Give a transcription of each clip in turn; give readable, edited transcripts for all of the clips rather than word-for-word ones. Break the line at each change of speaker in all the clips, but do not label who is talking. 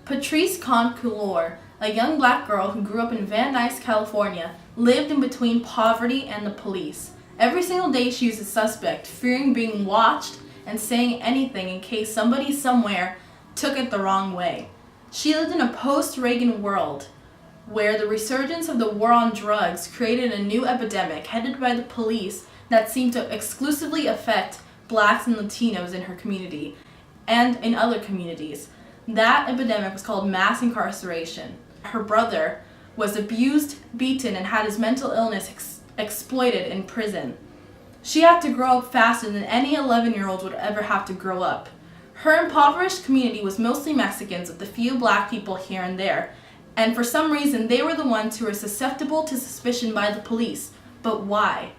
Patrice Concouleur, a young black girl who grew up in Van Nuys, California, lived in between poverty and the police. Every single day she was a suspect, fearing being watched and saying anything in case somebody somewhere took it the wrong way. She lived in a post-Reagan world where the resurgence of the war on drugs created a new epidemic headed by the police that seemed to exclusively affect blacks and Latinos in her community and in other communities. That epidemic was called mass incarceration. Her brother was abused, beaten, and had his mental illness exploited in prison. She had to grow up faster than any 11-year-old would ever have to grow up. Her impoverished community was mostly Mexicans with a few black people here and there, and for some reason they were the ones who were susceptible to suspicion by the police. But why?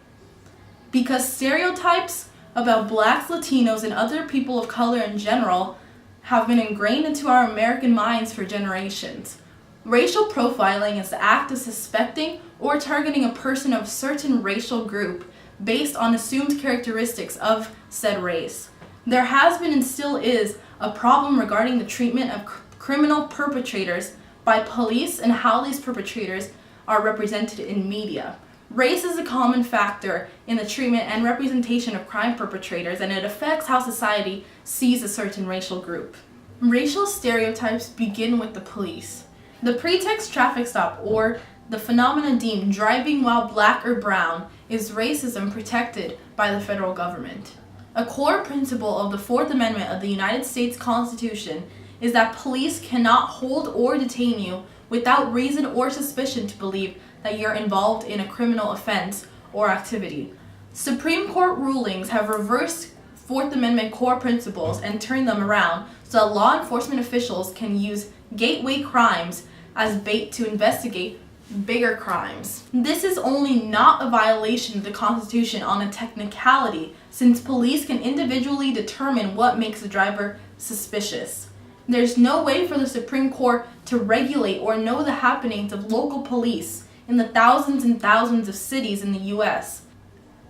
Because stereotypes about blacks, Latinos, and other people of color in general have been ingrained into our American minds for generations. Racial profiling is the act of suspecting or targeting a person of a certain racial group based on assumed characteristics of said race. There has been and still is a problem regarding the treatment of criminal perpetrators by police and how these perpetrators are represented in media. Race is a common factor in the treatment and representation of crime perpetrators, and it affects how society sees a certain racial group. Racial stereotypes begin with the police. The pretext traffic stop, or the phenomenon deemed driving while black or brown, is racism protected by the federal government. A core principle of the Fourth Amendment of the United States Constitution is that police cannot hold or detain you without reason or suspicion to believe that you're involved in a criminal offense or activity. Supreme Court rulings have reversed Fourth Amendment core principles and turned them around so that law enforcement officials can use gateway crimes as bait to investigate bigger crimes. This is only not a violation of the Constitution on a technicality, since police can individually determine what makes a driver suspicious. There's no way for the Supreme Court to regulate or know the happenings of local police in the thousands and thousands of cities in the U.S.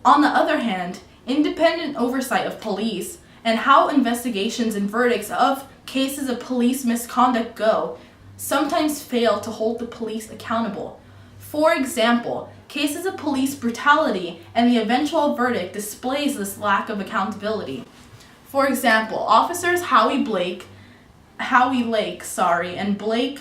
On the other hand, independent oversight of police and how investigations and verdicts of cases of police misconduct go sometimes fail to hold the police accountable. For example, cases of police brutality and the eventual verdict displays this lack of accountability. For example, officers Howie Lake, and Blake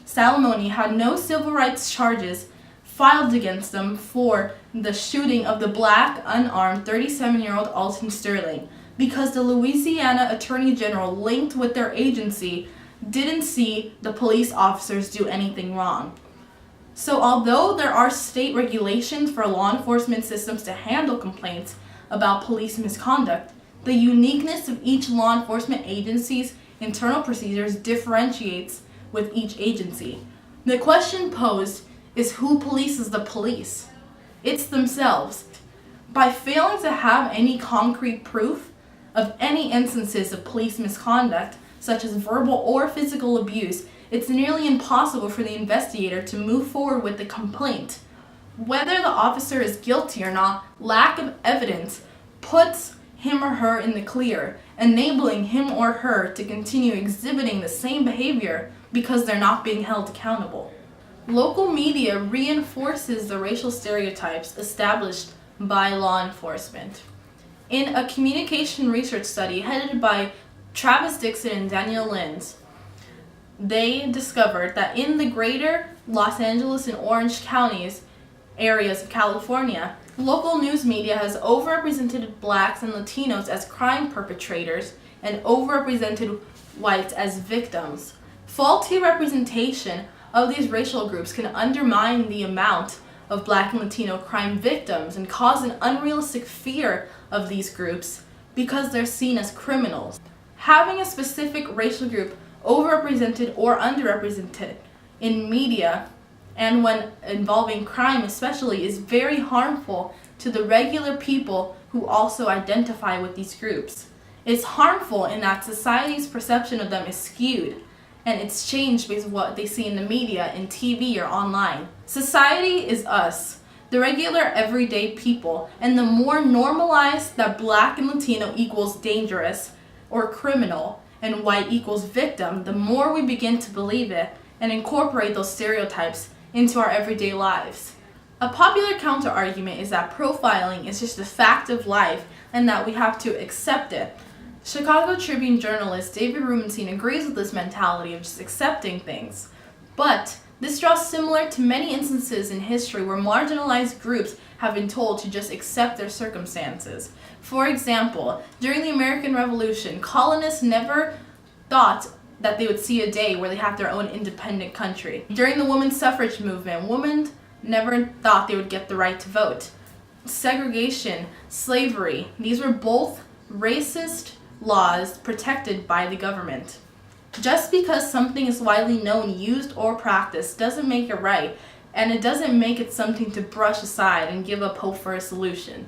Salamone had no civil rights charges filed against them for the shooting of the black, unarmed 37-year-old Alton Sterling because the Louisiana Attorney General, linked with their agency, didn't see the police officers do anything wrong. So although there are state regulations for law enforcement systems to handle complaints about police misconduct, the uniqueness of each law enforcement agency's internal procedures differentiates with each agency. The question posed is who polices the police? It's themselves. By failing to have any concrete proof of any instances of police misconduct, such as verbal or physical abuse, it's nearly impossible for the investigator to move forward with the complaint. Whether the officer is guilty or not, lack of evidence puts him or her in the clear, enabling him or her to continue exhibiting the same behavior because they're not being held accountable. Local media reinforces the racial stereotypes established by law enforcement. In a communication research study headed by Travis Dixon and Daniel Linz, they discovered that in the greater Los Angeles and Orange counties areas of California, local news media has overrepresented blacks and Latinos as crime perpetrators and overrepresented whites as victims. Faulty representation of these racial groups can undermine the amount of black and Latino crime victims and cause an unrealistic fear of these groups because they're seen as criminals. Having a specific racial group overrepresented or underrepresented in media and when involving crime especially is very harmful to the regular people who also identify with these groups. It's harmful in that society's perception of them is skewed and it's changed based on what they see in the media, in TV, or online. Society is us, the regular everyday people, and the more normalized that black and Latino equals dangerous or criminal, and white equals victim, the more we begin to believe it and incorporate those stereotypes into our everyday lives. A popular counter-argument is that profiling is just a fact of life and that we have to accept it. Chicago Tribune journalist David Rubenstein agrees with this mentality of just accepting things. But this draws similar to many instances in history where marginalized groups have been told to just accept their circumstances. For example, during the American Revolution, colonists never thought that they would see a day where they have their own independent country. During the women's suffrage movement, women never thought they would get the right to vote. Segregation, slavery, these were both racist laws protected by the government. Just because something is widely known, used, or practiced doesn't make it right, and it doesn't make it something to brush aside and give up hope for a solution.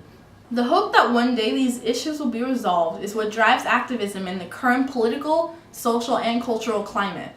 The hope that one day these issues will be resolved is what drives activism in the current political, social, and cultural climate.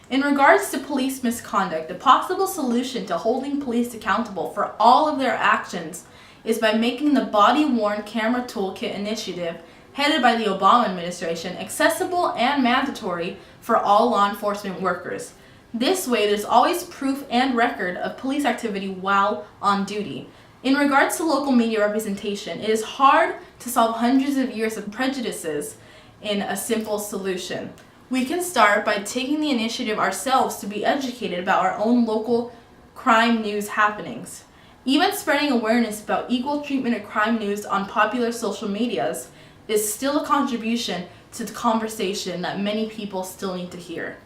In regards to police misconduct, the possible solution to holding police accountable for all of their actions is by making the body-worn camera toolkit initiative, headed by the Obama administration, accessible and mandatory for all law enforcement workers. This way, there's always proof and record of police activity while on duty. In regards to local media representation, it is hard to solve hundreds of years of prejudices in a simple solution. We can start by taking the initiative ourselves to be educated about our own local crime news happenings. Even spreading awareness about equal treatment of crime news on popular social medias is still a contribution to the conversation that many people still need to hear.